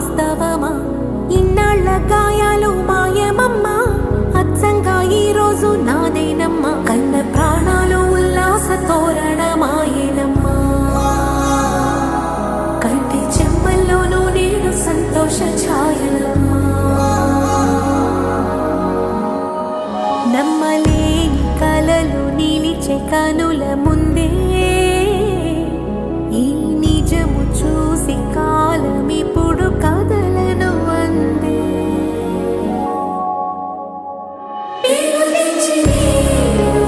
వాస్తవమా ఇన్నాళ్ళ గాయాలు మాయమమ్మా అచ్చంగా ఈ రోజు నాదేనమ్మా కన్న ప్రాణాలు ఉల్లాస తోరణమాయేనమ్మా కంటి చెమ్మల్లోనూ నేడు సంతోష ఛాయలమ్మా నమ్మలేని కలలు నిలిచే కనుల ముందే